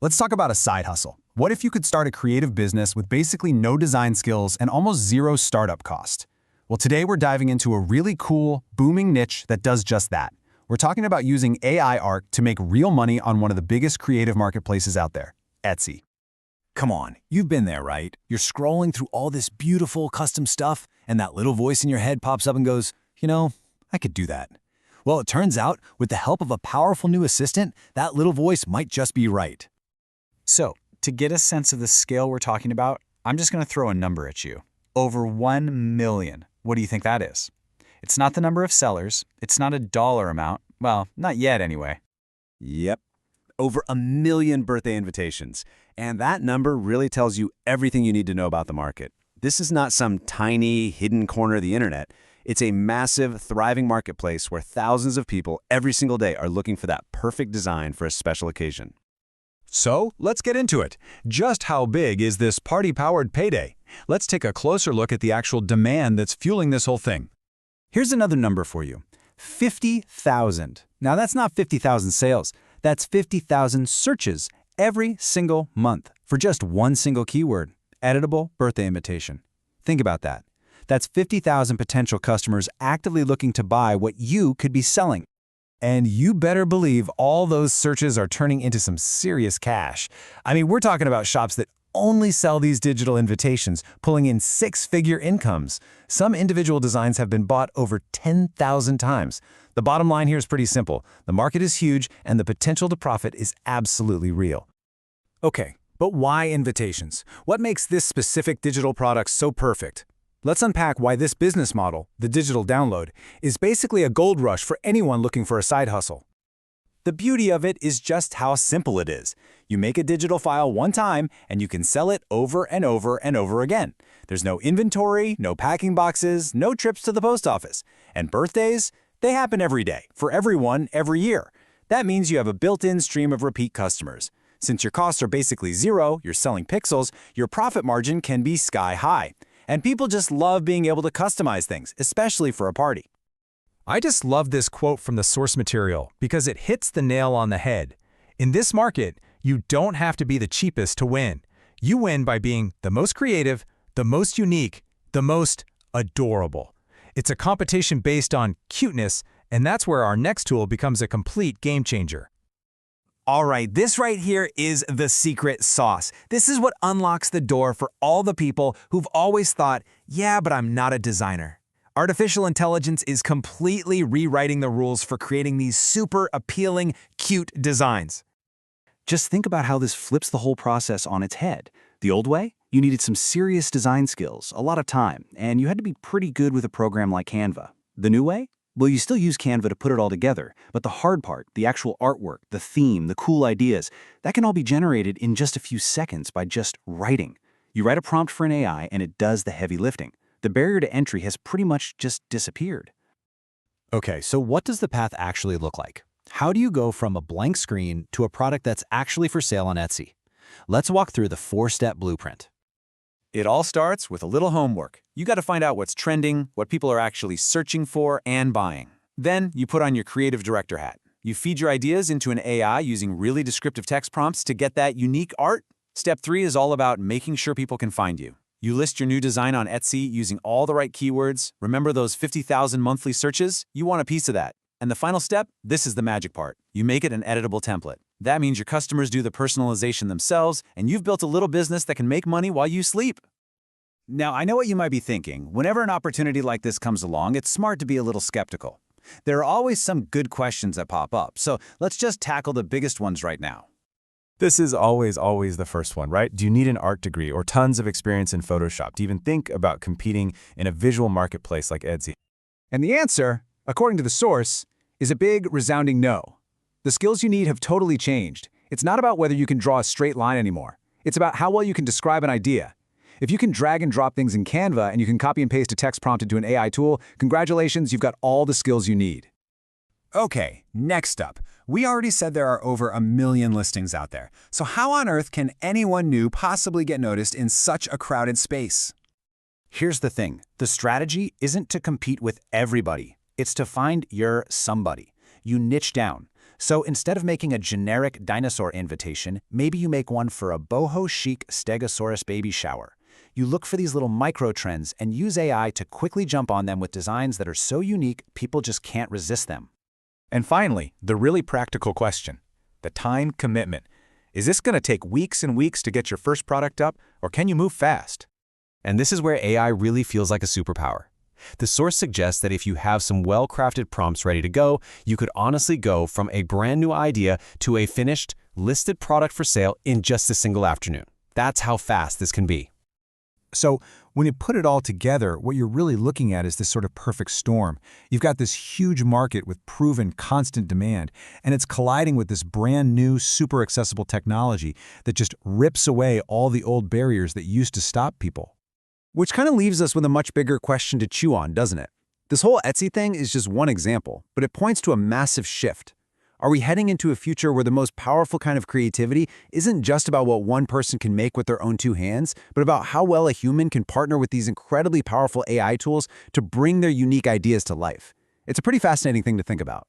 Let's talk about a side hustle. What if you could start a creative business with basically no design skills and almost zero startup cost? Well, today we're diving into a really cool, booming niche that does just that. We're talking about using AI art to make real money on one of the biggest creative marketplaces out there, Etsy. Come on, you've been there, right? You're scrolling through all this beautiful custom stuff, and that little voice in your head pops up and goes, I could do that. Well, it turns out, with the help of a powerful new assistant, that little voice might just be right. So, to get a sense of the scale we're talking about, I'm just going to throw a number at you. Over 1 million. What do you think that is? It's not the number of sellers. It's not a dollar amount. Well, not yet anyway. Yep. Over 1 million birthday invitations. And that number really tells you everything you need to know about the market. This is not some tiny, hidden corner of the internet. It's a massive, thriving marketplace where thousands of people every single day are looking for that perfect design for a special occasion. So, let's get into it. Just how big is this party-powered Payday? Let's take a closer look at the actual demand that's fueling this whole thing. Here's another number for you. 50,000. Now, that's not 50,000 sales. That's 50,000 searches every single month for just one single keyword, editable birthday invitation. Think about that. That's 50,000 potential customers actively looking to buy what you could be selling. And you better believe all those searches are turning into some serious cash. I mean, we're talking about shops that only sell these digital invitations, pulling in six-figure incomes. Some individual designs have been bought over 10,000 times. The bottom line here is pretty simple. The market is huge, and the potential to profit is absolutely real. Okay, but why invitations? What makes this specific digital product so perfect? Let's unpack why this business model, the digital download, is basically a gold rush for anyone looking for a side hustle. The beauty of it is just how simple it is. You make a digital file one time, and you can sell it over and over and over again. There's no inventory, no packing boxes, no trips to the post office. And birthdays? They happen every day, for everyone, every year. That means you have a built-in stream of repeat customers. Since your costs are basically zero, you're selling pixels, your profit margin can be sky high. And people just love being able to customize things, especially for a party. I just love this quote from the source material because it hits the nail on the head. In this market, you don't have to be the cheapest to win. You win by being the most creative, the most unique, the most adorable. It's a competition based on cuteness, and that's where our next tool becomes a complete game changer. All right, this right here is the secret sauce. This is what unlocks the door for all the people who've always thought, yeah, but I'm not a designer. Artificial intelligence is completely rewriting the rules for creating these super appealing, cute designs. Just think about how this flips the whole process on its head. The old way, you needed some serious design skills, a lot of time, and you had to be pretty good with a program like Canva. The new way? Well, you still use Canva to put it all together, but the hard part, the actual artwork, the theme, the cool ideas, that can all be generated in just a few seconds by just writing. You write a prompt for an AI and it does the heavy lifting. The barrier to entry has pretty much just disappeared. Okay, so what does the path actually look like? How do you go from a blank screen to a product that's actually for sale on Etsy? Let's walk through the 4-step blueprint. It all starts with a little homework. You got to find out what's trending, what people are actually searching for and buying. Then you put on your creative director hat. You feed your ideas into an AI using really descriptive text prompts to get that unique art. Step 3 is all about making sure people can find you. You list your new design on Etsy using all the right keywords. Remember those 50,000 monthly searches? You want a piece of that. And the final step? This is the magic part. You make it an editable template. That means your customers do the personalization themselves, and you've built a little business that can make money while you sleep. Now, I know what you might be thinking. Whenever an opportunity like this comes along, it's smart to be a little skeptical. There are always some good questions that pop up, so let's just tackle the biggest ones right now. This is always the first one, right? Do you need an art degree or tons of experience in Photoshop to even think about competing in a visual marketplace like Etsy? And the answer, according to the source, is a big, resounding no. The skills you need have totally changed. It's not about whether you can draw a straight line anymore. It's about how well you can describe an idea. If you can drag and drop things in Canva and you can copy and paste a text prompt into an AI tool, congratulations, you've got all the skills you need. Okay, next up. We already said there are over 1 million listings out there. So how on earth can anyone new possibly get noticed in such a crowded space? Here's the thing. The strategy isn't to compete with everybody. It's to find your somebody. You niche down. So instead of making a generic dinosaur invitation, maybe you make one for a boho-chic Stegosaurus baby shower. You look for these little micro-trends and use AI to quickly jump on them with designs that are so unique, people just can't resist them. And finally, the really practical question, the time commitment. Is this going to take weeks and weeks to get your first product up, or can you move fast? And this is where AI really feels like a superpower. The source suggests that if you have some well-crafted prompts ready to go, you could honestly go from a brand new idea to a finished, listed product for sale in just a single afternoon. That's how fast this can be. So when you put it all together, what you're really looking at is this sort of perfect storm. You've got this huge market with proven constant demand, and it's colliding with this brand new, super accessible technology that just rips away all the old barriers that used to stop people. Which kind of leaves us with a much bigger question to chew on, doesn't it? This whole Etsy thing is just one example, but it points to a massive shift. Are we heading into a future where the most powerful kind of creativity isn't just about what one person can make with their own two hands, but about how well a human can partner with these incredibly powerful AI tools to bring their unique ideas to life? It's a pretty fascinating thing to think about.